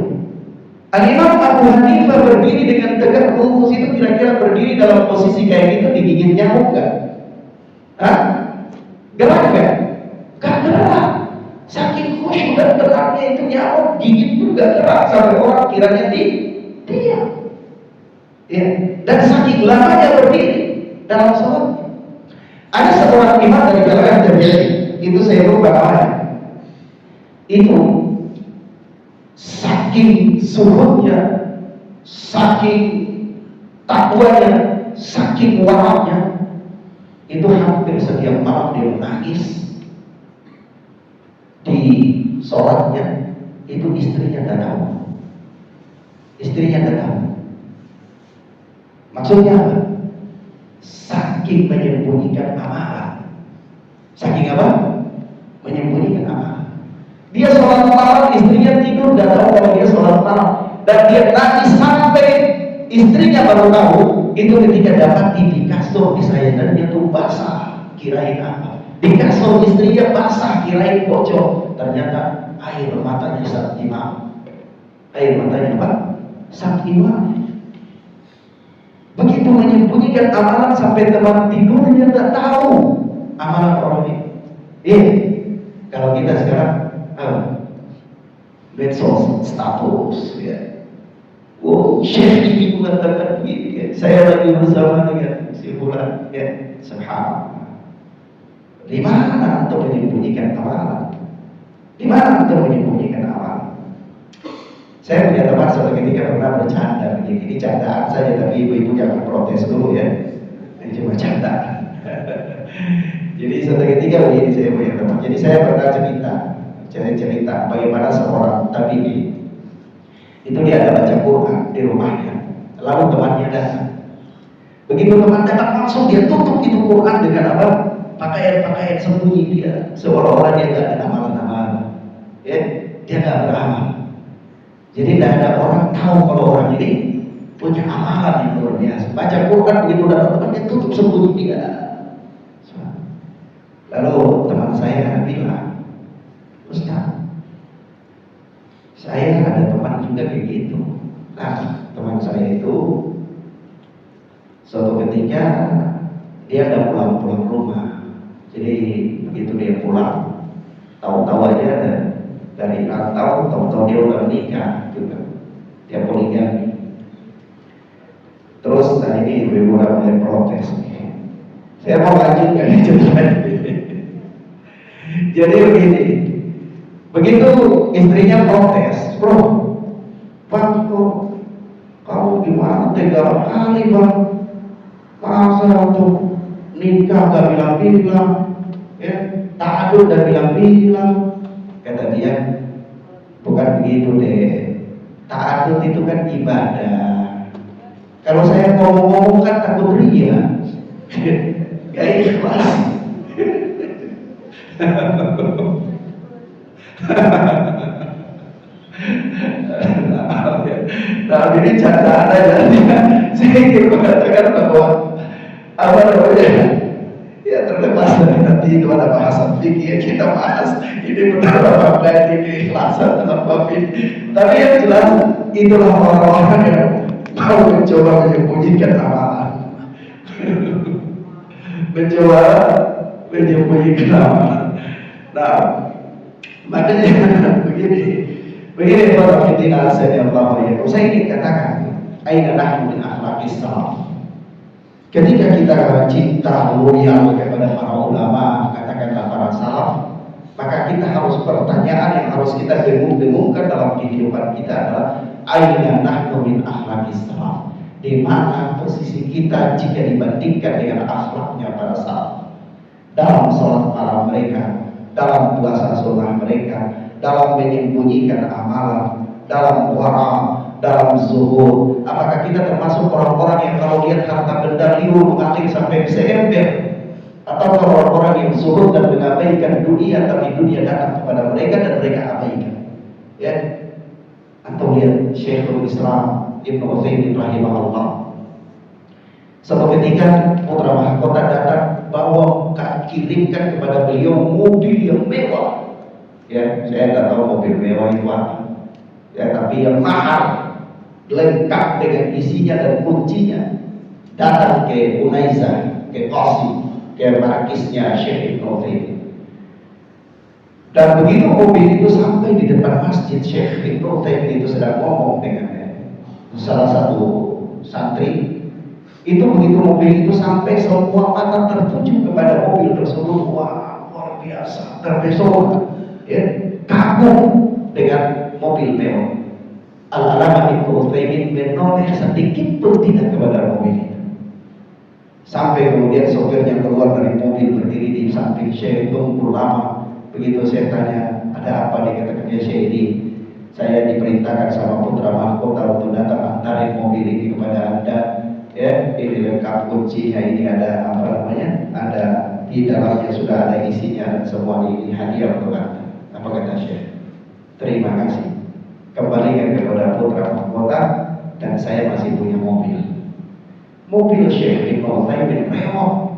Al-Imam Abu Hanifah berdiri dengan tegak lurus itu kira-kira berdiri dalam posisi kayak gitu digigit nyamuk gak? Hah? Gerak gak? Gak gerak. Saking khusyuk dan tenangnya itu nyamuk gigit juga gerak sampai orang kiranya diam. Ya. Dan saking lamanya berdiri dalam sholat. Ada seorang imam dari kalangan Tabi'in, itu saya lupa namanya. Itu saking zuhudnya, saking takwanya, saking waraknya, itu hampir setiap malam dia menangis. Di sholatnya itu istrinya tidak tahu. Istrinya tidak tahu. Maksudnya apa? Saking menyembunyikan amalan. Saking apa? Menyembunyikan amalan. Dia sholat malam, istrinya tidur tidak tahu kalau dia sholat malam, dan dia nangis sampai istrinya baru tahu. Itu ketika dapat di kasur di sayangannya tuh basah, kirain apa? Di kasur istrinya basah, kirain bocor. Ternyata air matanya saat imam. Air matanya apa? Saat imam. Begitu menyembunyikan amalan sampai teman tidurnya tak tahu amalan orang ini. Kalau kita sekarang medsos status ya. Oh, Syekh ini mengatakan begini ya. Saya lagi bersama dengan si fulan ya. Subhanallah. Di mana untuk menyembunyikan amalan? Di mana untuk menyembunyikan amalan? Saya punya teman suatu ketika pernah bercanda begini. Ini candaan saja, tapi ibu-ibu jangan protes dulu ya. Ini cuma candaan. Jadi suatu ketika begini saya punya teman. Jadi saya pernah cerita bagaimana seorang tabi'i itu dia ada baca Quran di rumahnya. Lalu temannya datang. Begitu teman datang langsung dia tutup itu Quran dengan apa? Pakaian sembunyi dia, seolah-olah dia tidak ada amalan-amalan. Ya, dia tidak beramal. Jadi tidak ada orang tahu kalau orang ini punya amalan yang luar biasa. Baca Quran begitu datang temannya tutup sembunyi dia. Lalu teman saya bilang, Ustaz, saya ada teman juga kayak gitu. Nah, teman saya itu suatu ketika dia ada pulang rumah. Jadi begitu dia pulang, tahu-tahu aja dari rantau, tahu-tahu dia udah menikah juga. Dia poligami. Terus ini ibu udah mulai protes nih. Saya mau lanjutkan itu tadi. Jadi begini, begitu istrinya protes, bro, bang, kamu gimana tega kali bang, masa tuh nikah gak bilang-bilang, ya, ta'adud dan bilang-bilang. Kata dia, bukan begitu deh, ta'adud itu kan ibadah. Kalau saya ngomong-ngomong kan takut ria, gak ikhlas. Nah ini candaan aja. Saya ingin mengatakan bahwa apa namanya, ya terlepas dari nanti itu ada bahasan fikih kita bahas ini benar apa enggak ini ikhlasan dalam bab ini. Tapi yang jelas itulah orang-orang yang mau mencoba menyembunyikan amalan, mencoba menyembunyikan amalan. Nah, makanya begini para fitina Allah ya. Saya ingin katakan, aina nahnu min akhlaqis salaf. Ketika kita cinta loyal kepada para ulama, katakanlah para salaf, maka kita harus pertanyaan yang harus kita dengung-dengungkan dalam kehidupan kita adalah aina nahnu min akhlaqis salaf. Di mana posisi kita jika dibandingkan dengan akhlaknya para salaf? Dalam sholat malam mereka, dalam puasa sunnah mereka, dalam menyembunyikan amalan, dalam wara, dalam zuhud. Apakah kita termasuk orang-orang yang kalau lihat harta benda liur mengalir sampai bisa ember, atau orang-orang yang zuhud dan mengabaikan dunia, tapi dunia datang kepada mereka dan mereka abaikan? Ya, atau lihat Syekhul Islam Ibnu Utsaimin rahimahullah. Suatu ketika putra mahkota datang bawa kirimkan kepada beliau mobil yang mewah. Ya, saya tidak tahu mobil mewah itu apa. Ya, tapi yang mahal, lengkap dengan isinya dan kuncinya. Datang ke Unaiza, ke Qasim, ke markisnya Syekh Ibnu Utsaimin. Dan begitu mobil itu sampai di depan masjid, Syekh Ibnu Utsaimin itu sedang ngomong dengan salah satu santri. Itu begitu mobil itu sampai, semua mata tertuju kepada mobil tersebut. Wah, luar biasa, terpesona, ya, kagum dengan mobil mewah. Al-Allamah Ibnu Utsaimin menoleh sedikit pun tidak kepada mobil itu. Sampai kemudian sopirnya keluar dari mobil, berdiri di samping Syekh, tunggu lama. Begitu saya tanya, ada apa? Dia katakan, Syekh, ini saya diperintahkan sama putra mahkota untuk datang antarin mobil ini kepada Anda. Ya, ini lengkap kuncinya, ini ada apa namanya, ada di dalamnya sudah ada isinya dan semua ini hadiah untuk Anda. Apa kata Syekh? Terima kasih. Kembalikan kepada putra mahkota dan saya masih punya mobil. Mobil Syekh Ibnu Utsaimin mewah.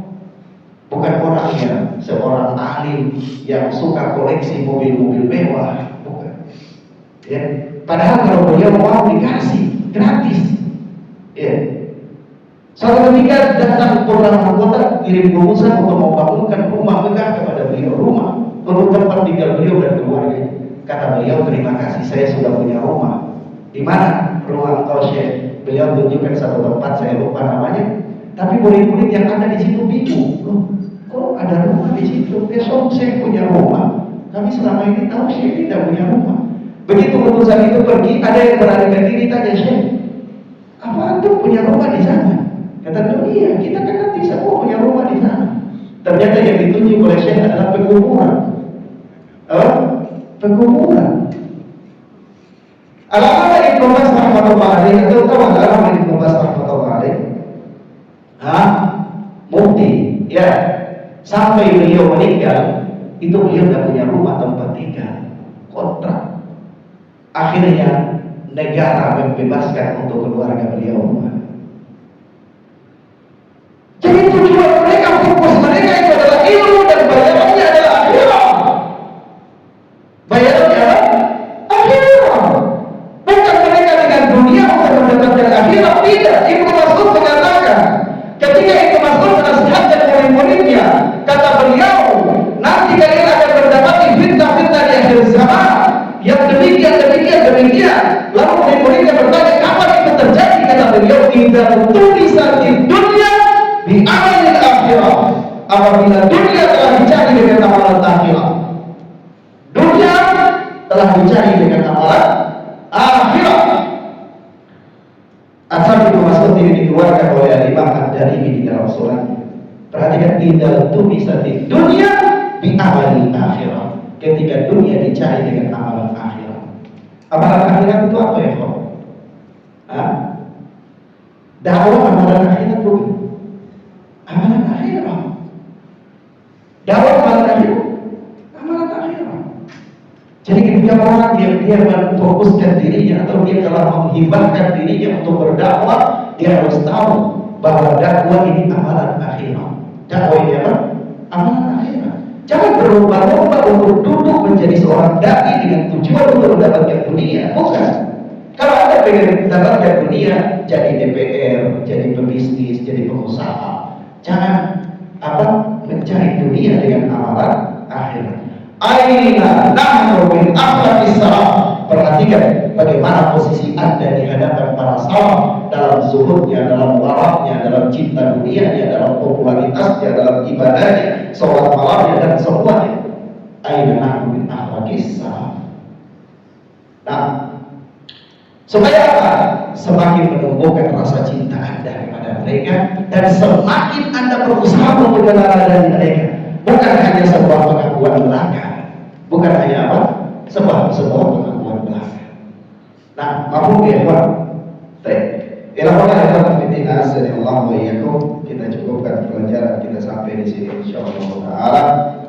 Bukan orangnya seorang alim yang suka koleksi mobil-mobil mewah, bukan. Ya, padahal kalau beliau mau dikasih gratis. Ya. Suatu ketika datang putra mahkota kirim proposal untuk membangunkan rumah megah kepada beliau, rumah untuk tempat tinggal beliau dan keluarga. Kata beliau, terima kasih, saya sudah punya rumah. Di mana rumah engkau, Syekh? Beliau tunjukkan satu tempat, saya lupa namanya. Tapi murid-murid yang ada di situ bingung, loh, kok ada rumah di situ? Besok saya punya rumah. Kami selama ini tahu Syekh tidak punya rumah. Begitu utusan itu pergi, ada yang beranikan diri tanya Syekh, apa antum punya rumah di sana? Kata beliau, iya, kita kan nanti semua punya rumah di sana. Ternyata yang ditunjuk oleh Syekh adalah pekuburan. Pekuburan. Al-Allamah Ibnu Baz rahimahullah alaihi, atau tahu Al-Allamah Ibnu Baz rahimahullah alaihi? Mufti, ya. Sampai beliau meninggal, itu beliau tidak punya rumah tempat tinggal, kontrak. Akhirnya negara membebaskan untuk keluarga beliau rumah. Jadi tujuan mereka, fokus mereka itu adalah ilmu dan bayarannya adalah akhirat. Bayarannya adalah akhirat. Bukan mereka dengan dunia untuk mendapatkan akhirat, tidak. Ibnu Mas'ud mengatakan, ketika Ibnu Mas'ud menasihatkan murid-muridnya, kata beliau, nanti kalian akan mendapati fitnah-fitnah di akhir zaman yang demikian. Lalu murid-muridnya bertanya, kapan itu terjadi? Kata kata beliau, "Idza tulisat di dunia bi amalil akhirah." Apabila dunia telah dicari dengan amalan akhirat, dunia telah dicari dengan amalan akhirat. Asal Ibnu Mas'ud ini dikeluarkan oleh Imam Ad-Darimi di dalam suratnya. Perhatikan, idza tulisat di dunia bi amalil akhirah. Ketika dunia dicari dengan amalan akhirat. Amalan akhirat itu apa ya, Pak? Dakwah amalan akhirat bukan? Amalan akhirat. Dakwah amalan akhirat. Amalan akhirat. Jadi ketika orang dia memfokuskan dirinya atau dia telah menghibahkan dirinya untuk berdakwah, dia harus tahu bahwa dakwah ini amalan akhirat. Dakwah ini apa? Amalan akhirat. Jangan berlomba-lomba untuk duduk menjadi seorang dai dengan tujuan untuk mendapatkan dunia, bukan. Kalau Anda pengen mendapatkan dunia, jadi DPR, jadi pebisnis, jadi pengusaha. Jangan mencari dunia dengan amalan akhirat. Aina nahnu min akhlaqis salaf. Perhatikan bagaimana posisi Anda di hadapan para salaf dalam zuhudnya, dalam waraknya, dalam cinta dunianya, dalam popularitasnya, dalam ibadahnya, sholat malamnya dan semuanya. Aina nahnu min akhlaqis salaf. Nah, supaya apa? Semakin menumbuhkan rasa cinta Anda kepada mereka dan semakin Anda berusaha membela dari mereka. Bukan hanya sebuah pengakuan belaka, bukan hanya apa? Sebuah pengakuan belaka. Nah, mafhum ya, Pak? Baik. Ilahaullah ya Rabbana sallallahu alaihi wasallam. Kita cukupkan pelajaran kita sampai di sini insyaallah taala.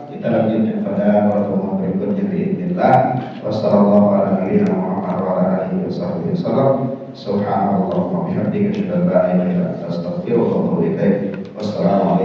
Kita lanjutkan pada pertemuan berikutnya باذنillah. Wassallallahu ala nabiyyina Muhammad wa ala alihi wasallam. Subhanallah wa bihamdihi, asyhadu an la ilaha illa anta, astaghfiruka wa atubu ilaik. Wassalamu